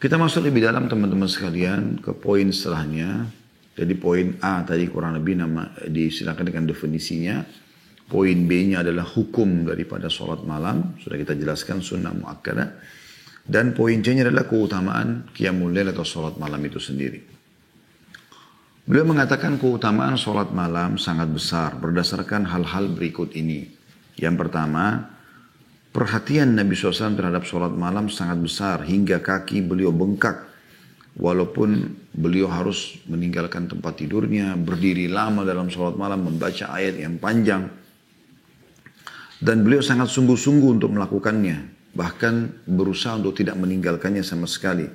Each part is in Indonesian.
Kita masuk lebih dalam teman-teman sekalian ke poin setelahnya. Jadi poin A tadi kurang lebih disilakan dengan definisinya. Poin B-nya adalah hukum daripada sholat malam. Sudah kita jelaskan sunnah muakkadah. Dan poin C-nya adalah keutamaan qiyamul lail atau sholat malam itu sendiri. Beliau mengatakan keutamaan sholat malam sangat besar berdasarkan hal-hal berikut ini. Yang pertama, perhatian Nabi SAW terhadap sholat malam sangat besar hingga kaki beliau bengkak. Walaupun beliau harus meninggalkan tempat tidurnya, berdiri lama dalam sholat malam, membaca ayat yang panjang. Dan beliau sangat sungguh-sungguh untuk melakukannya. Bahkan berusaha untuk tidak meninggalkannya sama sekali.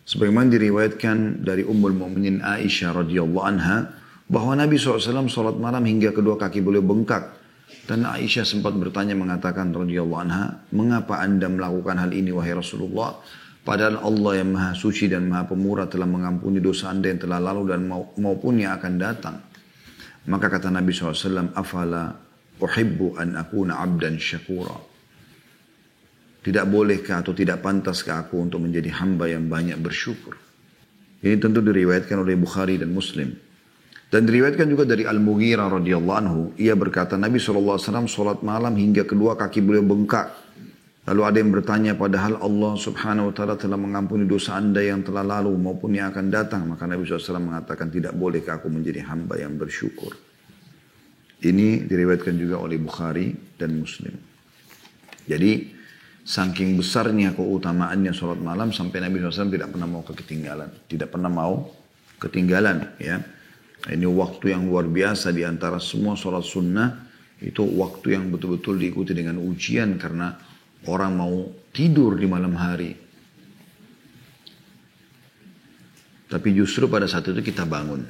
Sebagaimana diriwayatkan dari Ummul Mukminin Aisyah radhiyallahu anha, bahwa Nabi SAW sholat malam hingga kedua kaki beliau bengkak. Dan Aisyah sempat bertanya mengatakan radhiyallahu anha, mengapa anda melakukan hal ini wahai Rasulullah? Padahal Allah yang maha suci dan maha pemurah telah mengampuni dosa anda yang telah lalu dan maupun yang akan datang. Maka kata Nabi SAW, afala uhibbu an akuna abdan syakura. Tidak bolehkah atau tidak pantaskah aku untuk menjadi hamba yang banyak bersyukur? Ini tentu diriwayatkan oleh Bukhari dan Muslim. Dan diriwayatkan juga dari Al-Mughirah radhiyallahu anhu. Ia berkata Nabi SAW sholat malam hingga kedua kaki beliau bengkak. Lalu ada yang bertanya, padahal Allah subhanahu wa ta'ala telah mengampuni dosa anda yang telah lalu maupun yang akan datang. Maka Nabi SAW mengatakan, tidak bolehkah aku menjadi hamba yang bersyukur. Ini diriwayatkan juga oleh Bukhari dan Muslim. Jadi, saking besarnya keutamaannya sholat malam sampai Nabi SAW tidak pernah mau ketinggalan. Tidak pernah mau ketinggalan. Ya. Ini waktu yang luar biasa di antara semua sholat sunnah. Itu waktu yang betul-betul diikuti dengan ujian karena orang mau tidur di malam hari. Tapi justru pada saat itu kita bangun.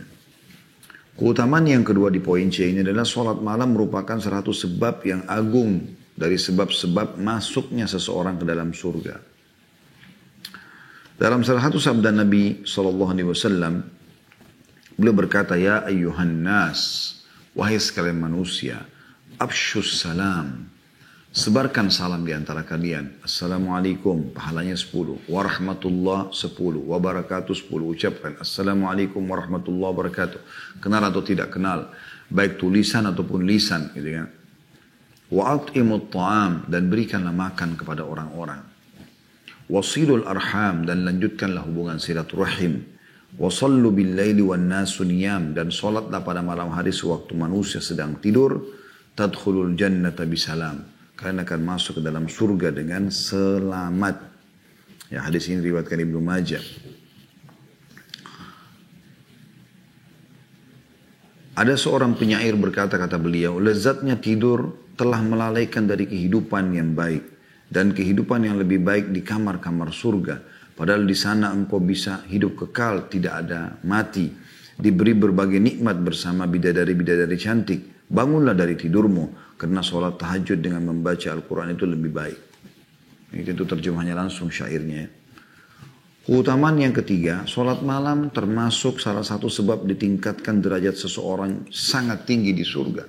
Keutamaan yang kedua di poin C ini adalah sholat malam merupakan satu sebab yang agung dari sebab-sebab masuknya seseorang ke dalam surga. Dalam salah satu sabda Nabi SAW, beliau berkata, ya ayyuhan nas, wahai sekalian manusia, afshus salam. Sebarkan salam di antara kalian. Assalamualaikum, pahalanya 10. Warahmatullah 10. Wabarakatuh 10. Ucapkan Assalamualaikum warahmatullahi wabarakatuh. Kenal atau tidak kenal. Baik tulisan ataupun lisan. Gitu kan. Wa'at'imut ta'am. Dan berikanlah makan kepada orang-orang. Wasilul arham. Dan lanjutkanlah hubungan silaturahim. Wasallu bil laili wan nasu niyam. Dan solatlah pada malam hari sewaktu manusia sedang tidur. Tadkhulul jannata bisalam. Kalian akan masuk ke dalam surga dengan selamat. Ya, hadis ini riwayatkan Ibnu Majah. Ada seorang penyair berkata, kata beliau, lezatnya tidur telah melalaikan dari kehidupan yang baik dan kehidupan yang lebih baik di kamar-kamar surga. Padahal di sana engkau bisa hidup kekal, tidak ada mati, diberi berbagai nikmat bersama bidadari-bidadari cantik. Bangunlah dari tidurmu, karena sholat tahajud dengan membaca Al-Quran itu lebih baik. Itu terjemahannya langsung syairnya. Keutamaan yang ketiga, sholat malam termasuk salah satu sebab ditingkatkan derajat seseorang sangat tinggi di surga.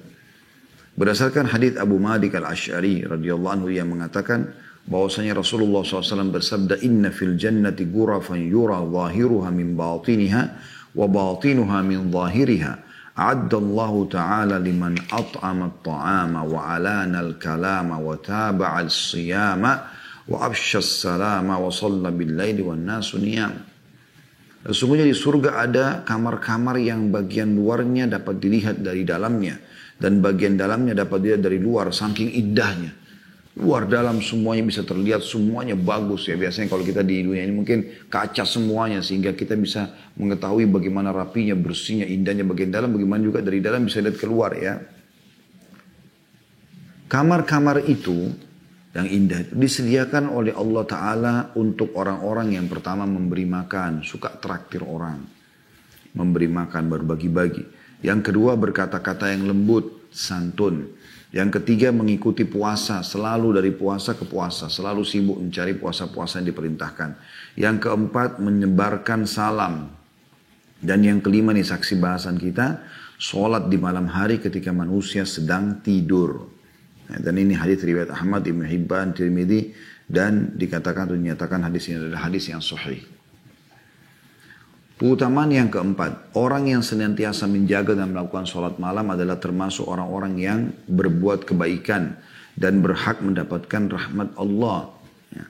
Berdasarkan hadits Abu Malik al-Ash'ari radhiyallahu anhu yang mengatakan bahwasanya Rasulullah SAW bersabda, inna fil jannati ghurafan yura zahiruha min batiniha wa batinuha min zahiriha. A'addallahu ta'ala liman at'ama at-ta'ama wa alana al-kalama wa taba'a al-siyama wa afsha as-salama wa shalla bil-laili wan nasu niyam. Sesungguhnya di surga ada kamar-kamar yang bagian luarnya dapat dilihat dari dalamnya dan bagian dalamnya dapat dilihat dari luar, saking indahnya. Luar dalam semuanya bisa terlihat, semuanya bagus ya. Biasanya kalau kita di dunia ini mungkin kaca semuanya sehingga kita bisa mengetahui bagaimana rapinya, bersihnya, indahnya bagian dalam. Bagaimana juga dari dalam bisa lihat keluar ya. Kamar-kamar itu yang indah itu disediakan oleh Allah Ta'ala untuk orang-orang yang pertama memberi makan, suka traktir orang. Memberi makan, berbagi-bagi. Yang kedua berkata-kata yang lembut, santun. Yang ketiga mengikuti puasa, selalu dari puasa ke puasa, selalu sibuk mencari puasa-puasa yang diperintahkan. Yang keempat menyebarkan salam. Dan yang kelima nih saksi bahasan kita, sholat di malam hari ketika manusia sedang tidur. Dan ini hadis riwayat Ahmad, Ibnu Hibban, Tirmidzi dan dikatakan atau dinyatakan hadis ini adalah hadis yang sahih. Keutamaan yang keempat, orang yang senantiasa menjaga dan melakukan sholat malam adalah termasuk orang-orang yang berbuat kebaikan dan berhak mendapatkan rahmat Allah. Ya.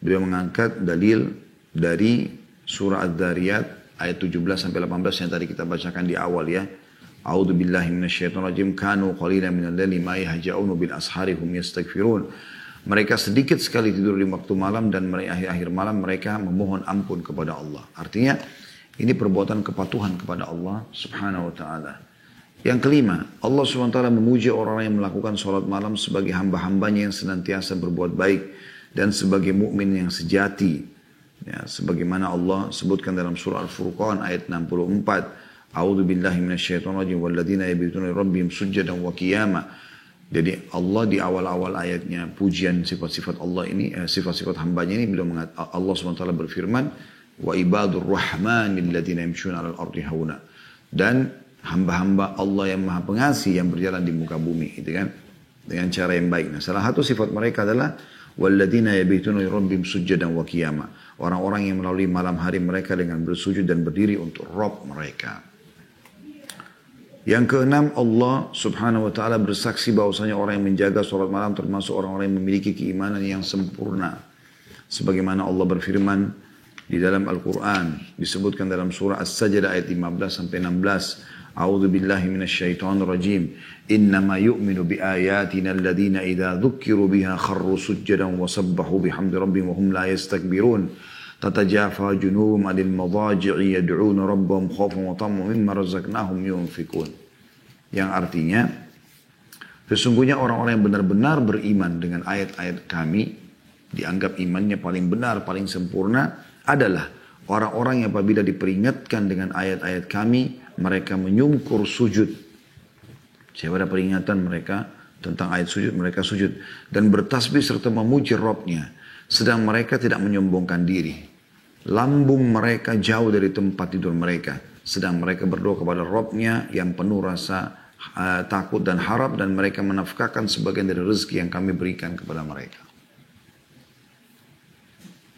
Beliau mengangkat dalil dari surah Adz-Dzariyat ayat 17 sampai 18 yang tadi kita bacakan di awal ya. A'udzu billahi minasyaitonir rajim. Kanu qalilan minal laili ma yahja'un bil ashari hum yastaghfirun. Mereka sedikit sekali tidur di waktu malam dan akhir malam mereka memohon ampun kepada Allah. Artinya ini perbuatan kepatuhan kepada Allah Subhanahu wa taala. Yang kelima, Allah Subhanahu wa taala memuji orang-orang yang melakukan sholat malam sebagai hamba-hambanya yang senantiasa berbuat baik dan sebagai mukmin yang sejati. Ya, sebagaimana Allah sebutkan dalam surah Al-Furqan ayat 64. A'udzu billahi minasyaitonir rajim walladzina yabituna lirabbihim sujjadan wa qiyama. Jadi Allah di awal-awal ayatnya pujian sifat-sifat Allah ini, sifat-sifat hambanya ini beliau mengatakan, Allah SWT berfirman, wa ibadur rahmanil ladzina yamshuna 'alal ardi hauna. Dan hamba-hamba Allah yang Maha Pengasih yang berjalan di muka bumi, gitu kan? Dengan cara yang baik. Nah, salah satu sifat mereka adalah walladzina yabituna lirabbihim sujjadan wa qiyama. Orang-orang yang melalui malam hari mereka dengan bersujud dan berdiri untuk Rabb mereka. Yang keenam, Allah Subhanahu wa taala bersaksi bahwasanya orang yang menjaga salat malam termasuk orang-orang yang memiliki keimanan yang sempurna. Sebagaimana Allah berfirman di dalam Al-Qur'an, disebutkan dalam surah As-Sajdah ayat 15 sampai 16. A'udzu billahi minasyaitonir rajim. Innama yu'minu bi ayatina alladziina idza dzukiru biha kharru sujjadan wa sabbahu bihamdi rabbihim wa hum la yastakbirun. Tatajafa junubuhum 'anil madaji'i yad'una rabbahum khaufan wa tama'an mimma razaqnahum yunfikun. Yang artinya sesungguhnya orang-orang yang benar-benar beriman dengan ayat-ayat kami, dianggap imannya paling benar, paling sempurna adalah orang-orang yang apabila diperingatkan dengan ayat-ayat kami, mereka menyungkur sujud. Siapa ada peringatan mereka tentang ayat sujud, mereka sujud dan bertasbih serta memuji Rabbnya. Sedang mereka tidak menyombongkan diri. Lambung mereka jauh dari tempat tidur mereka. Sedang mereka berdoa kepada Rabbnya yang penuh rasa takut dan harap. Dan mereka menafkahkan sebagian dari rezeki yang kami berikan kepada mereka.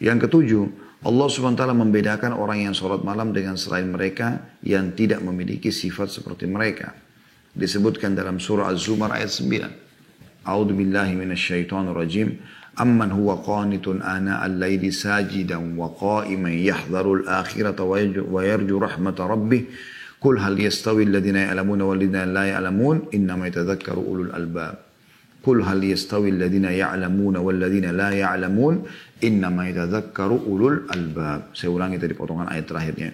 Yang ketujuh, Allah SWT membedakan orang yang sholat malam dengan selain mereka yang tidak memiliki sifat seperti mereka. Disebutkan dalam surah Az-Zumar ayat 9. A'udzu billahi minasyaitonir rajim. Amman huwa qanitun ana al-laili sajidan wa qa'iman yahdharul akhirata wa yarju rahmata rabbih. Qul hal yastawi alladhina ya'lamuna wal ladzina la ya'lamun innama yatadhakkaru ulul albab. Qul hal yastawi alladhina ya'lamuna wal ladzina la ya'lamun innama yatadhakkaru ulul albab. Saya ulangi tadi potongan ayat terakhirnya.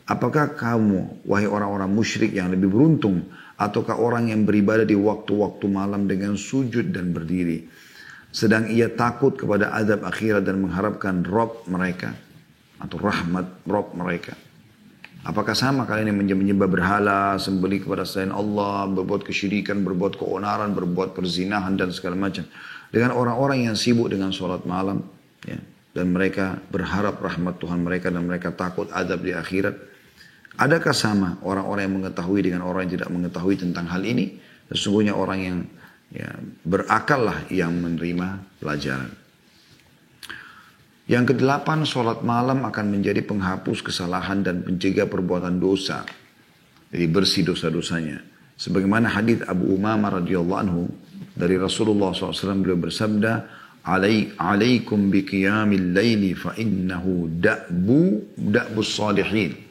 Apakah kamu, wahai orang-orang musyrik yang lebih beruntung, ataukah orang yang beribadah di waktu-waktu malam dengan sujud dan berdiri, sedang ia takut kepada azab akhirat dan mengharapkan Rabb mereka atau rahmat Rabb mereka? Apakah sama kalian yang menyembah berhala, sembelih kepada selain Allah, berbuat kesyirikan, berbuat keonaran, berbuat perzinahan dan segala macam, dengan orang-orang yang sibuk dengan sholat malam, ya, dan mereka berharap rahmat Tuhan mereka dan mereka takut azab di akhirat? Adakah sama orang-orang yang mengetahui dengan orang yang tidak mengetahui tentang hal ini? Sesungguhnya orang yang berakallah yang menerima pelajaran. Yang kedelapan, sholat malam akan menjadi penghapus kesalahan dan pencegah perbuatan dosa. Jadi bersih dosa-dosanya. Sebagaimana hadits Abu Umamah radhiyallahu anhu dari Rasulullah SAW, beliau bersabda, "Alaikum biqiyamil laili fa innahu da'bus salihin."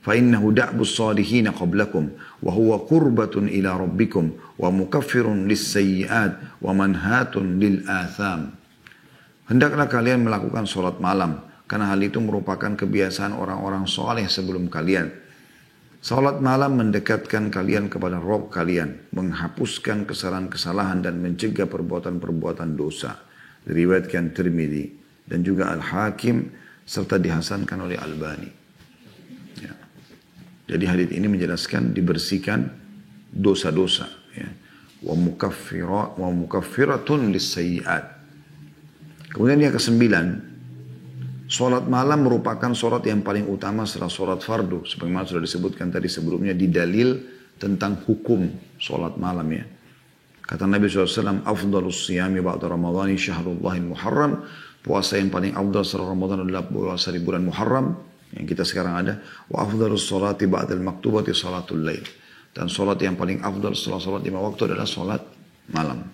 فإنه دأب الصالحين قبلكم وهو قربة إلى ربكم ومكفر للسيئات ومنهات للآثام. Hendaklah kalian melakukan sholat malam, karena hal itu merupakan kebiasaan orang-orang soleh sebelum kalian. Sholat malam mendekatkan kalian kepada Rabb kalian, menghapuskan kesalahan-kesalahan dan mencegah perbuatan-perbuatan dosa. Diriwayatkan Tirmidzi dan juga Al-Hakim serta dihasankan oleh Albani. Ya. Jadi hadits ini menjelaskan dibersihkan dosa-dosa, ya. Wa mukaffiratun lis-sayyi'at. Kemudian yang kesembilan, sholat malam merupakan sholat yang paling utama setelah sholat fardu. Sebagaimana sudah disebutkan tadi sebelumnya di dalil tentang hukum sholat malam, ya. Kata Nabi SAW, afdalus siyami ba'da ramadhani syahrullahil muharram. Puasa yang paling afdal setelah Ramadan adalah puasa di bulan Muharram. yang kita sekarang ada. Wa afdhalus sholati ba'dal maktubati sholatul lail. Dan sholat yang paling afdal setelah sholat 5 waktu adalah sholat malam.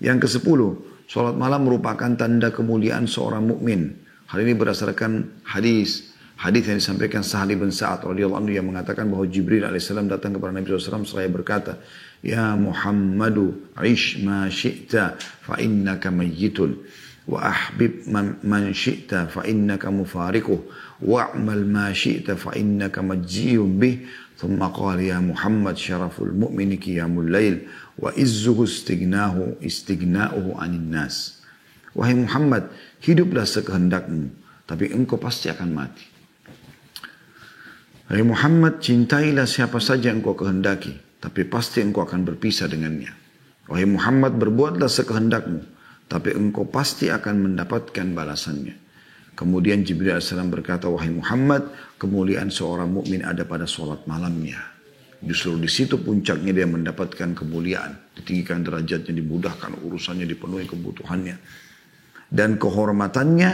Yang ke-10, sholat malam merupakan tanda kemuliaan seorang mukmin. Hal ini berdasarkan hadis yang disampaikan Sahal bin Sa'ad radhiyallahu anhu yang mengatakan bahwa Jibril alaihissalam datang kepada Nabi SAW seraya berkata, Ya Muhammadu, ish ma syi'ta fa innaka mayyitun. Wa ahbib man syi'ta fa innaka mufariquh. Wa'mal ma syi'ta fa innaka majziyun bih. Thumma qala ya Muhammad syaraful mu'mini qiyamul lail. Wa izzuhu istighna'uhu anin nas. Wahai Muhammad, hiduplah sekehendakmu, tapi engkau pasti akan mati. Wahai Muhammad, cintailah siapa saja engkau kehendaki, tapi pasti engkau akan berpisah dengannya. Wahai Muhammad, berbuatlah sekehendakmu, tapi engkau pasti akan mendapatkan balasannya. Kemudian Jibril AS berkata, wahai Muhammad, kemuliaan seorang mukmin ada pada sholat malamnya. Justru di situ puncaknya dia mendapatkan kemuliaan, ditinggikan derajatnya, dimudahkan urusannya, dipenuhi kebutuhannya. Dan kehormatannya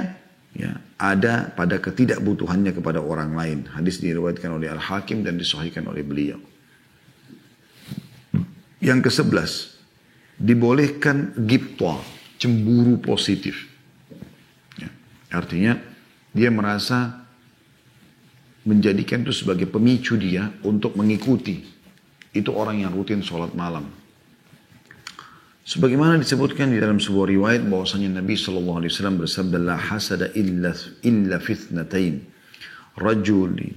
ya, ada pada ketidakbutuhannya kepada orang lain. Hadis diriwayatkan oleh Al-Hakim dan disahihkan oleh beliau. Yang ke-11, dibolehkan ghibthah, cemburu positif. Ya, artinya dia merasa menjadikan itu sebagai pemicu dia untuk mengikuti. Itu orang yang rutin sholat malam. Sebagaimana disebutkan di dalam sebuah riwayat bahwasanya Nabi SAW bersabda, La hasada illa fitnatain. Rajulin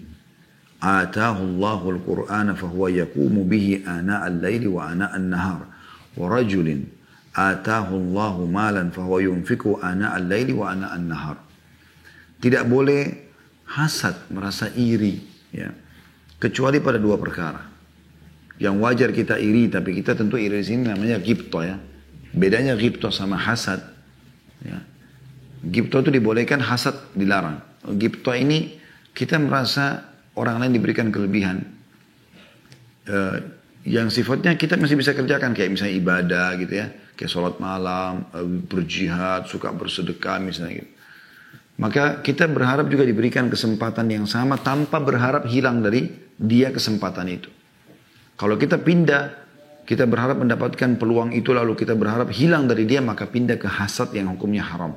atahu Allahul Qur'ana fahuwa yakumu bihi ana'al layli wa ana'an nahar. Wa rajulin atahu Allahu malan fahuwa yunfiku ana'al layli wa ana'an nahar. Tidak boleh hasad, merasa iri, ya, kecuali pada dua perkara. Yang wajar kita iri, tapi kita tentu iri di sini namanya ghibthah ya. Bedanya ghibthah sama hasad. Ya. Ghibthah itu dibolehkan, hasad dilarang. Ghibthah ini kita merasa orang lain diberikan kelebihan. Yang sifatnya kita masih bisa kerjakan, kayak misalnya ibadah gitu ya. Kayak sholat malam, berjihad, suka bersedekah misalnya gitu. Maka kita berharap juga diberikan kesempatan yang sama tanpa berharap hilang dari dia kesempatan itu. Kalau kita pindah, kita berharap mendapatkan peluang itu lalu kita berharap hilang dari dia, maka pindah ke hasad yang hukumnya haram.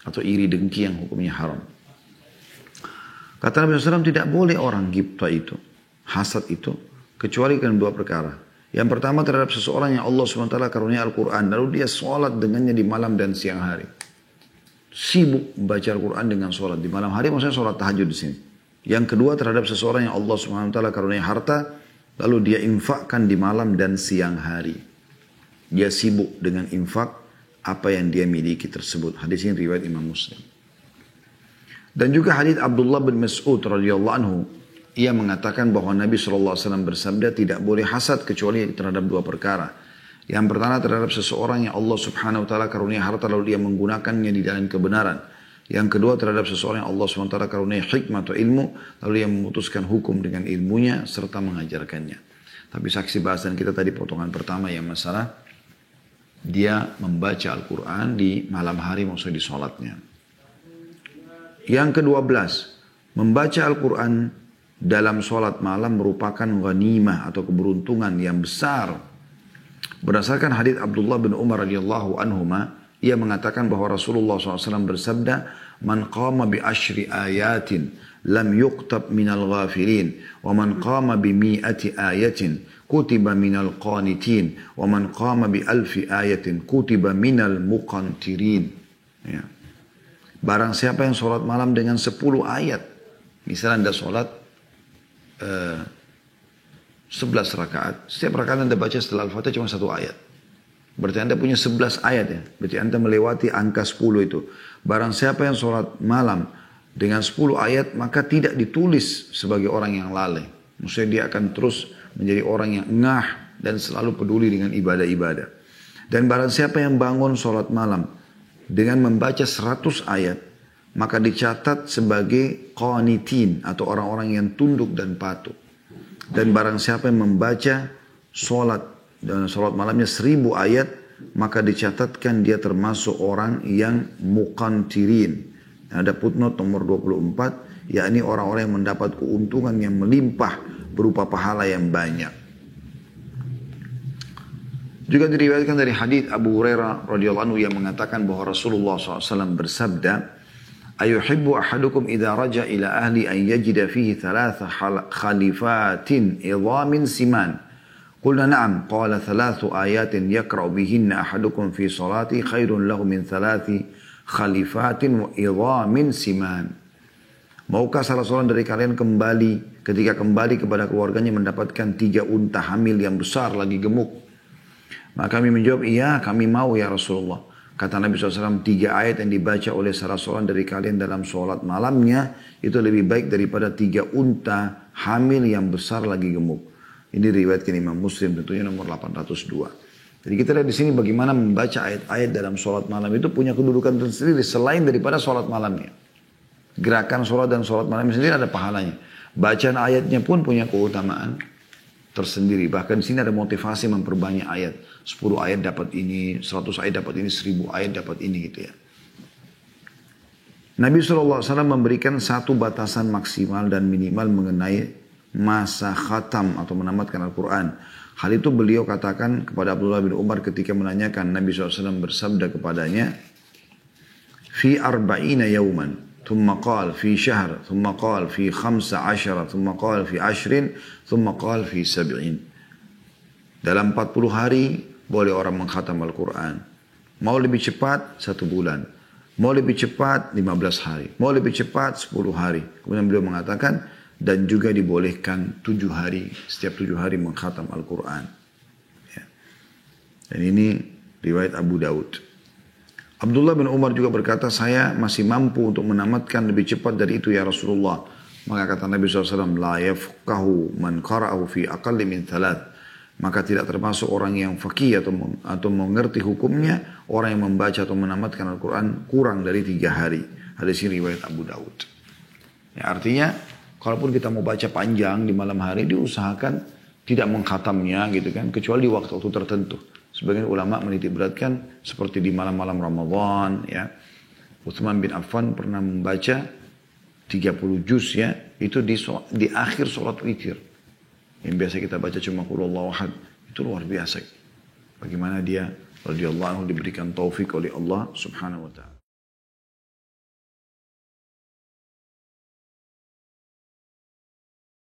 Atau iri dengki yang hukumnya haram. Kata Nabi SAW, tidak boleh orang ghibthah itu, hasad itu, kecuali dengan dua perkara. Yang pertama terhadap seseorang yang Allah SWT karunia Al-Quran, lalu dia sholat dengannya di malam dan siang hari. Sibuk membaca Al-Quran dengan sholat. Di malam hari maksudnya sholat tahajud di sini. Yang kedua terhadap seseorang yang Allah SWT karunia harta, lalu dia infakkan di malam dan siang hari. Dia sibuk dengan infak apa yang dia miliki tersebut. Hadis ini riwayat Imam Muslim. Dan juga hadis Abdullah bin Mas'ud radhiyallahu anhu, ia mengatakan bahwa Nabi SAW bersabda tidak boleh hasad kecuali terhadap dua perkara. Yang pertama terhadap seseorang yang Allah Subhanahu wa taala karunia harta lalu dia menggunakannya di dalam kebenaran. Yang kedua terhadap seseorang yang Allah SWT karunia hikmah atau ilmu, lalu yang memutuskan hukum dengan ilmunya serta mengajarkannya. Tapi saksi bahasan kita tadi potongan pertama yang masalah dia membaca Al-Quran di malam hari maksudnya di sholatnya. Yang ke-12, membaca Al-Quran dalam sholat malam merupakan ghanimah atau keberuntungan yang besar. Berdasarkan hadits Abdullah bin Umar radhiyallahu anhuma, ia mengatakan bahwa Rasulullah SAW bersabda, Man qama bi ashri ayatin lam yuqtab minal ghafilin, wa man qama bi mi'ati ayatin kutiba minal qanitin, wa man qama bi alfi ayatin kutiba minal muqantirin. Ya. Barang siapa yang sholat malam dengan 10 ayat, misalnya anda sholat 11 rakaat, setiap rakaat anda baca setelah Al-Fatihah cuma 1 ayat. Berarti anda punya 11 ayat ya. Berarti anda melewati angka 10 itu. Barang siapa yang sholat malam dengan 10 ayat, maka tidak ditulis sebagai orang yang lalai. Maksudnya dia akan terus menjadi orang yang ngah dan selalu peduli dengan ibadah-ibadah. Dan barang siapa yang bangun sholat malam dengan membaca 100 ayat, maka dicatat sebagai qanitin atau orang-orang yang tunduk dan patuh. Dan barang siapa yang membaca dan sholat malamnya 1000 ayat, maka dicatatkan dia termasuk orang yang muqantirin. Ada footnote nomor 24 yakni orang-orang yang mendapat keuntungan yang melimpah berupa pahala yang banyak. Juga diriwayatkan dari hadits Abu Hurairah radhiyallahu anhu yang mengatakan bahwa Rasulullah SAW bersabda, "Ayuhibbu ahadukum idza raja ila ahli an yajida fihi thalatha khalifatin idhamin siman." Qulna na'am, qala thalathu ayatin yaqra'u bihinna ahadukum fi salati khairun lahu min thalathi khalifatin wa idhamin siman. Maukah salah seorang dari kalian ketika kembali kepada keluarganya mendapatkan 3 unta hamil yang besar lagi gemuk? Maka kami menjawab, iya kami mau ya Rasulullah. Kata Nabi SAW, 3 ayat yang dibaca oleh salah seorang dari kalian dalam sholat malamnya, itu lebih baik daripada 3 unta hamil yang besar lagi gemuk. Ini riwayatkan Imam Muslim, tentunya nomor 802. Jadi kita lihat di sini bagaimana membaca ayat-ayat dalam sholat malam itu punya kedudukan tersendiri selain daripada sholat malamnya. Gerakan sholat dan sholat malam sendiri ada pahalanya. Bacaan ayatnya pun punya keutamaan tersendiri. Bahkan di sini ada motivasi memperbanyak ayat. 10 ayat dapat ini, 100 ayat dapat ini, 1000 ayat dapat ini gitu ya. Nabi SAW memberikan satu batasan maksimal dan minimal mengenai masa khatam atau menamatkan Al-Quran. Hal itu beliau katakan kepada Abdullah bin Umar ketika menanyakan. Nabi SAW bersabda kepadanya, "Fi arba'ina yawman." ثم قال في شهر ثم قال في 15 ثم قال في 20 ثم قال في 70. Dalam 40 hari boleh orang mengkhatam Al-Quran. Mau lebih cepat 1 bulan. Mau lebih cepat 15 hari. Mau lebih cepat 10 hari. Kemudian beliau mengatakan dan juga dibolehkan 7 hari. Setiap 7 hari mengkhatam Al-Quran. Ya. Dan ini riwayat Abu Daud. Abdullah bin Umar juga berkata, saya masih mampu untuk menamatkan lebih cepat dari itu ya Rasulullah. Maka kata Nabi SAW, la yafqahu man qara'ahu fi aqalli min thalath. Maka tidak termasuk orang yang faqih atau mengerti hukumnya, orang yang membaca atau menamatkan Al-Quran kurang dari 3 hari. Hadis ini riwayat Abu Daud. Ya, artinya, kalaupun kita mau baca panjang di malam hari, diusahakan tidak mengkhatamnya gitu kan, kecuali di waktu-waktu tertentu. Sebagian ulama menitik beratkan seperti di malam-malam Ramadan ya. Utsman bin Affan pernah membaca 30 juz ya, itu di akhir sholat witir. Yang biasa kita baca cuma qul huwallahu ahad, itu luar biasa. Bagaimana dia radhiyallahu anhu diberikan taufik oleh Allah Subhanahu wa taala.